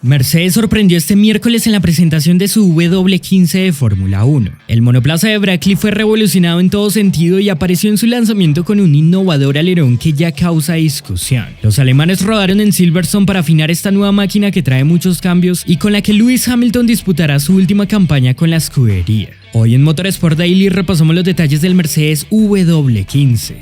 Mercedes sorprendió este miércoles en la presentación de su W15 de Fórmula 1. El monoplaza de Brackley fue revolucionado en todo sentido y apareció en su lanzamiento con un innovador alerón que ya causa discusión. Los alemanes rodaron en Silverstone para afinar esta nueva máquina que trae muchos cambios y con la que Lewis Hamilton disputará su última campaña con la escudería. Hoy en Motorsport Daily repasamos los detalles del Mercedes W15.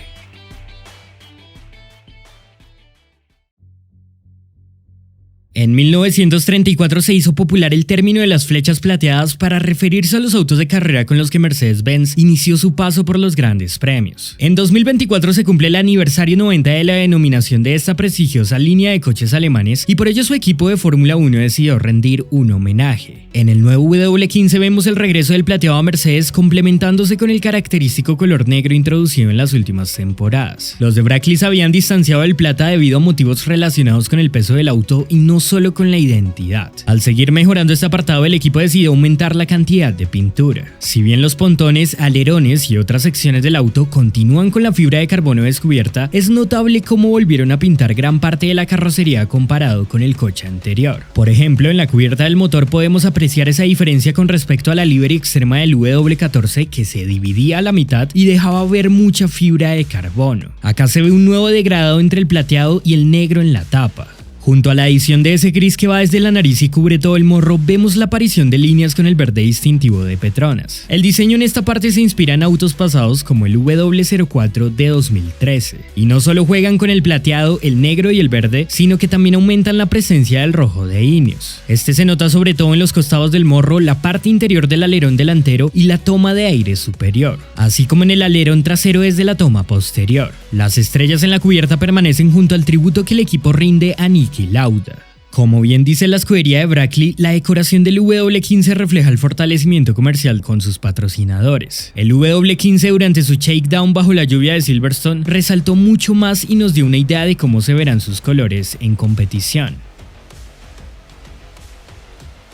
En 1934 se hizo popular el término de las flechas plateadas para referirse a los autos de carrera con los que Mercedes-Benz inició su paso por los grandes premios. En 2024 se cumple el aniversario 90 de la denominación de esta prestigiosa línea de coches alemanes y por ello su equipo de Fórmula 1 decidió rendir un homenaje. En el nuevo W15 vemos el regreso del plateado a Mercedes complementándose con el característico color negro introducido en las últimas temporadas. Los de Brackley se habían distanciado del plata debido a motivos relacionados con el peso del auto y no solo con la identidad. Al seguir mejorando este apartado, el equipo decidió aumentar la cantidad de pintura. Si bien los pontones, alerones y otras secciones del auto continúan con la fibra de carbono descubierta, es notable cómo volvieron a pintar gran parte de la carrocería comparado con el coche anterior. Por ejemplo, en la cubierta del motor podemos apreciar esa diferencia con respecto a la livery extrema del W14 que se dividía a la mitad y dejaba ver mucha fibra de carbono. Acá se ve un nuevo degradado entre el plateado y el negro en la tapa. Junto a la adición de ese gris que va desde la nariz y cubre todo el morro, vemos la aparición de líneas con el verde distintivo de Petronas. El diseño en esta parte se inspira en autos pasados como el W04 de 2013. Y no solo juegan con el plateado, el negro y el verde, sino que también aumentan la presencia del rojo de Ineos. Este se nota sobre todo en los costados del morro, la parte interior del alerón delantero y la toma de aire superior, así como en el alerón trasero desde la toma posterior. Las estrellas en la cubierta permanecen junto al tributo que el equipo rinde a Niki Lauda. Como bien dice la escudería de Brackley, la decoración del W15 refleja el fortalecimiento comercial con sus patrocinadores. El W15 durante su shakedown bajo la lluvia de Silverstone resaltó mucho más y nos dio una idea de cómo se verán sus colores en competición.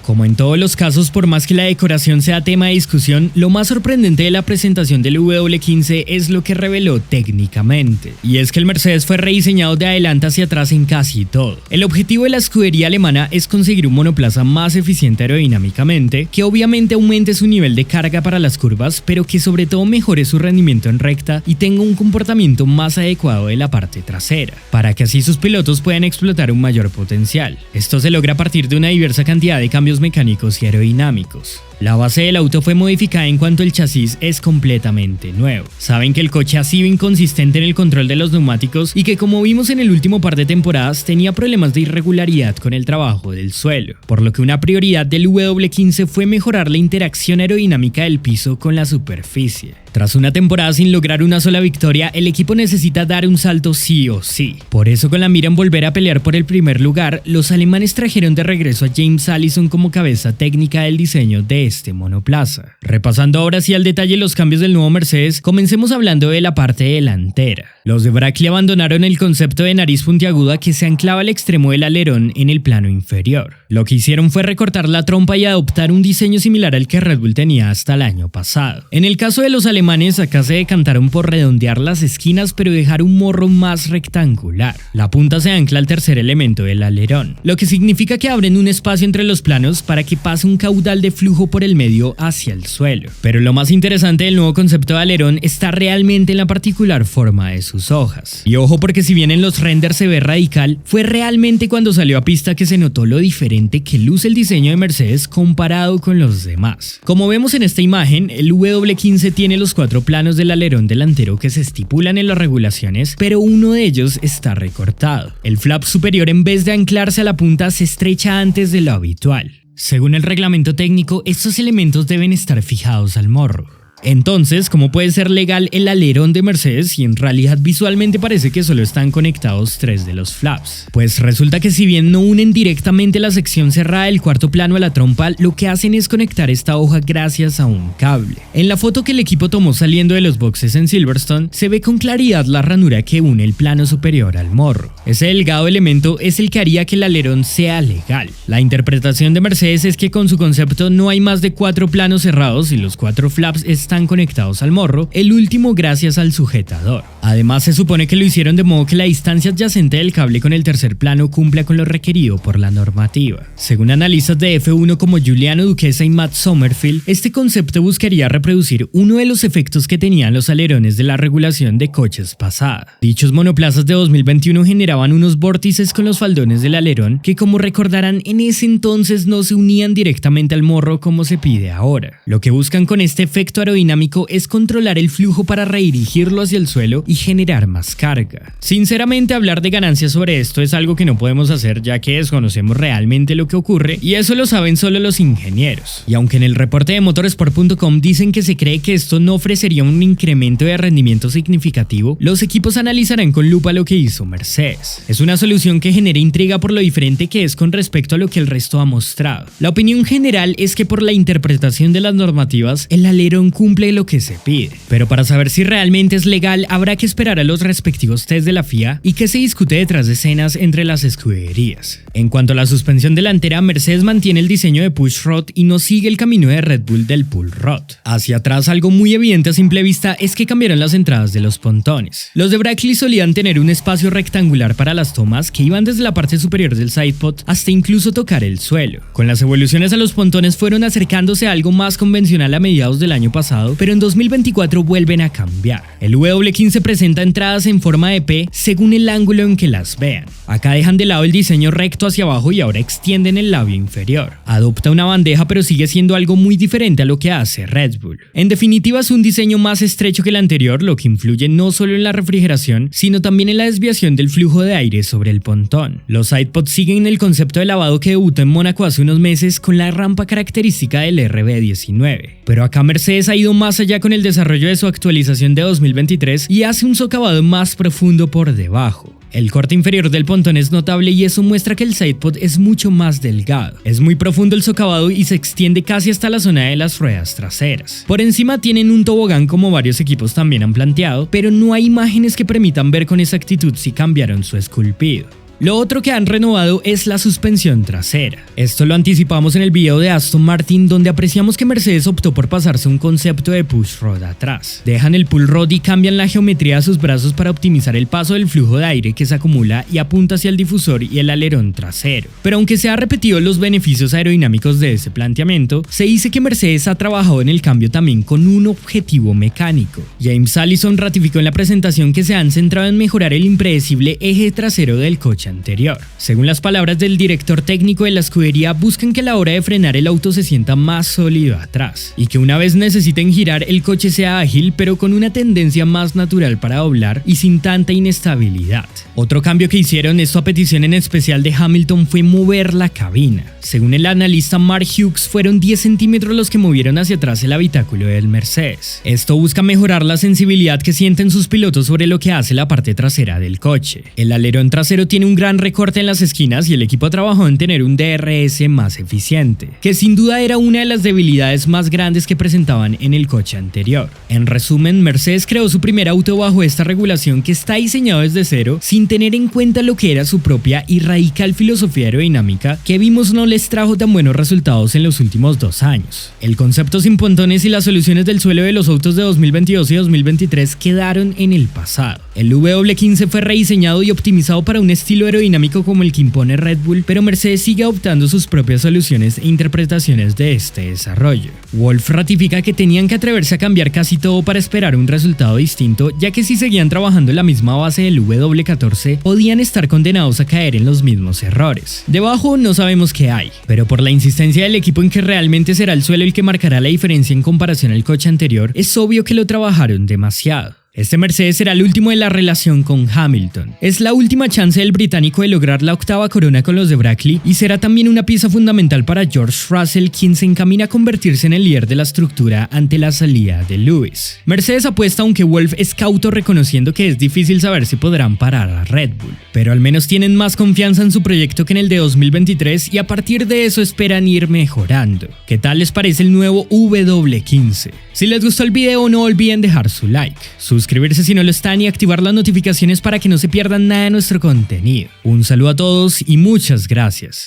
Como en todos los casos, por más que la decoración sea tema de discusión, lo más sorprendente de la presentación del W15 es lo que reveló técnicamente. Y es que el Mercedes fue rediseñado de adelante hacia atrás en casi todo. El objetivo de la escudería alemana es conseguir un monoplaza más eficiente aerodinámicamente, que obviamente aumente su nivel de carga para las curvas, pero que sobre todo mejore su rendimiento en recta y tenga un comportamiento más adecuado de la parte trasera, para que así sus pilotos puedan explotar un mayor potencial. Esto se logra a partir de una diversa cantidad de cambios mecánicos y aerodinámicos. La base del auto fue modificada en cuanto el chasis es completamente nuevo. Saben que el coche ha sido inconsistente en el control de los neumáticos y que, como vimos en el último par de temporadas, tenía problemas de irregularidad con el trabajo del suelo, por lo que una prioridad del W15 fue mejorar la interacción aerodinámica del piso con la superficie. Tras una temporada sin lograr una sola victoria, el equipo necesita dar un salto sí o sí. Por eso, con la mira en volver a pelear por el primer lugar, los alemanes trajeron de regreso a James Allison como cabeza técnica del diseño de este monoplaza. Repasando ahora sí al detalle los cambios del nuevo Mercedes, comencemos hablando de la parte delantera. Los de Brackley abandonaron el concepto de nariz puntiaguda que se anclaba al extremo del alerón en el plano inferior. Lo que hicieron fue recortar la trompa y adoptar un diseño similar al que Red Bull tenía hasta el año pasado. En el caso de los alemanes, acá se decantaron por redondear las esquinas pero dejar un morro más rectangular. La punta se ancla al tercer elemento del alerón, lo que significa que abren un espacio entre los planos para que pase un caudal de flujo por el medio hacia el suelo. Pero lo más interesante del nuevo concepto de alerón está realmente en la particular forma de sus hojas. Y ojo, porque si bien en los renders se ve radical, fue realmente cuando salió a pista que se notó lo diferente que luce el diseño de Mercedes comparado con los demás. Como vemos en esta imagen, el W15 tiene los 4 planos del alerón delantero que se estipulan en las regulaciones, pero uno de ellos está recortado. El flap superior, en vez de anclarse a la punta, se estrecha antes de lo habitual. Según el reglamento técnico, estos elementos deben estar fijados al morro. Entonces, ¿cómo puede ser legal el alerón de Mercedes si en realidad visualmente parece que solo están conectados 3 de los flaps? Pues resulta que si bien no unen directamente la sección cerrada del cuarto plano a la trompa, lo que hacen es conectar esta hoja gracias a un cable. En la foto que el equipo tomó saliendo de los boxes en Silverstone, se ve con claridad la ranura que une el plano superior al morro. Ese delgado elemento es el que haría que el alerón sea legal. La interpretación de Mercedes es que con su concepto no hay más de 4 planos cerrados y los 4 flaps están están conectados al morro, el último gracias al sujetador. Además, se supone que lo hicieron de modo que la distancia adyacente del cable con el tercer plano cumpla con lo requerido por la normativa. Según analistas de F1 como Giuliano Duquesa y Matt Sommerfield, este concepto buscaría reproducir uno de los efectos que tenían los alerones de la regulación de coches pasada. Dichos monoplazas de 2021 generaban unos vórtices con los faldones del alerón que, como recordarán, en ese entonces no se unían directamente al morro como se pide ahora. Lo que buscan con este efecto aerodinámico es controlar el flujo para redirigirlo hacia el suelo y generar más carga. Sinceramente, hablar de ganancias sobre esto es algo que no podemos hacer, ya que desconocemos realmente lo que ocurre y eso lo saben solo los ingenieros. Y aunque en el reporte de motorsport.com dicen que se cree que esto no ofrecería un incremento de rendimiento significativo, los equipos analizarán con lupa lo que hizo Mercedes. Es una solución que genera intriga por lo diferente que es con respecto a lo que el resto ha mostrado. La opinión general es que por la interpretación de las normativas, el alerón cumple lo que se pide, pero para saber si realmente es legal habrá que esperar a los respectivos test de la FIA y que se discute detrás de escenas entre las escuderías. En cuanto a la suspensión delantera, Mercedes mantiene el diseño de push rod y no sigue el camino de Red Bull del pull rod. Hacia atrás, algo muy evidente a simple vista es que cambiaron las entradas de los pontones. Los de Brackley solían tener un espacio rectangular para las tomas que iban desde la parte superior del sidepod hasta incluso tocar el suelo. Con las evoluciones a los pontones fueron acercándose a algo más convencional a mediados del año pasado, pero en 2024 vuelven a cambiar. El W15 presenta entradas en forma de P según el ángulo en que las vean. Acá dejan de lado el diseño recto hacia abajo y ahora extienden el labio inferior. Adopta una bandeja, pero sigue siendo algo muy diferente a lo que hace Red Bull. En definitiva, es un diseño más estrecho que el anterior, lo que influye no solo en la refrigeración, sino también en la desviación del flujo de aire sobre el pontón. Los sidepods siguen el concepto de lavado que debutó en Mónaco hace unos meses con la rampa característica del RB19. Pero acá Mercedes ha ido más allá con el desarrollo de su actualización de 2023 y hace un socavado más profundo por debajo. El corte inferior del pontón es notable y eso muestra que el sidepod es mucho más delgado. Es muy profundo el socavado y se extiende casi hasta la zona de las ruedas traseras. Por encima tienen un tobogán como varios equipos también han planteado, pero no hay imágenes que permitan ver con exactitud si cambiaron su esculpido. Lo otro que han renovado es la suspensión trasera. Esto lo anticipamos en el video de Aston Martin, donde apreciamos que Mercedes optó por pasarse un concepto de push rod atrás. Dejan el pull rod y cambian la geometría de sus brazos para optimizar el paso del flujo de aire que se acumula y apunta hacia el difusor y el alerón trasero. Pero aunque se ha repetido los beneficios aerodinámicos de ese planteamiento, se dice que Mercedes ha trabajado en el cambio también con un objetivo mecánico. James Allison ratificó en la presentación que se han centrado en mejorar el impredecible eje trasero del coche anterior. Según las palabras del director técnico de la escudería, buscan que a la hora de frenar el auto se sienta más sólido atrás y que una vez necesiten girar el coche sea ágil pero con una tendencia más natural para doblar y sin tanta inestabilidad. Otro cambio que hicieron, esto a petición en especial de Hamilton, fue mover la cabina. Según el analista Mark Hughes, fueron 10 centímetros los que movieron hacia atrás el habitáculo del Mercedes. Esto busca mejorar la sensibilidad que sienten sus pilotos sobre lo que hace la parte trasera del coche. El alerón trasero tiene un gran recorte en las esquinas y el equipo trabajó en tener un DRS más eficiente, que sin duda era una de las debilidades más grandes que presentaban en el coche anterior. En resumen, Mercedes creó su primer auto bajo esta regulación que está diseñado desde cero, sin tener en cuenta lo que era su propia y radical filosofía aerodinámica que vimos no les trajo tan buenos resultados en los últimos 2 años. El concepto sin pontones y las soluciones del suelo de los autos de 2022 y 2023 quedaron en el pasado. El W15 fue rediseñado y optimizado para un estilo aerodinámico como el que impone Red Bull, pero Mercedes sigue adoptando sus propias soluciones e interpretaciones de este desarrollo. Wolff ratifica que tenían que atreverse a cambiar casi todo para esperar un resultado distinto, ya que si seguían trabajando en la misma base del W14, podían estar condenados a caer en los mismos errores. Debajo no sabemos qué hay, pero por la insistencia del equipo en que realmente será el suelo el que marcará la diferencia en comparación al coche anterior, es obvio que lo trabajaron demasiado. Este Mercedes será el último de la relación con Hamilton. Es la última chance del británico de lograr la 8ª corona con los de Brackley y será también una pieza fundamental para George Russell, quien se encamina a convertirse en el líder de la estructura ante la salida de Lewis. Mercedes apuesta, aunque Wolff es cauto reconociendo que es difícil saber si podrán parar a Red Bull, pero al menos tienen más confianza en su proyecto que en el de 2023 y a partir de eso esperan ir mejorando. ¿Qué tal les parece el nuevo W15? Si les gustó el video, no olviden dejar su like, suscribirse si no lo están y activar las notificaciones para que no se pierdan nada de nuestro contenido. Un saludo a todos y muchas gracias.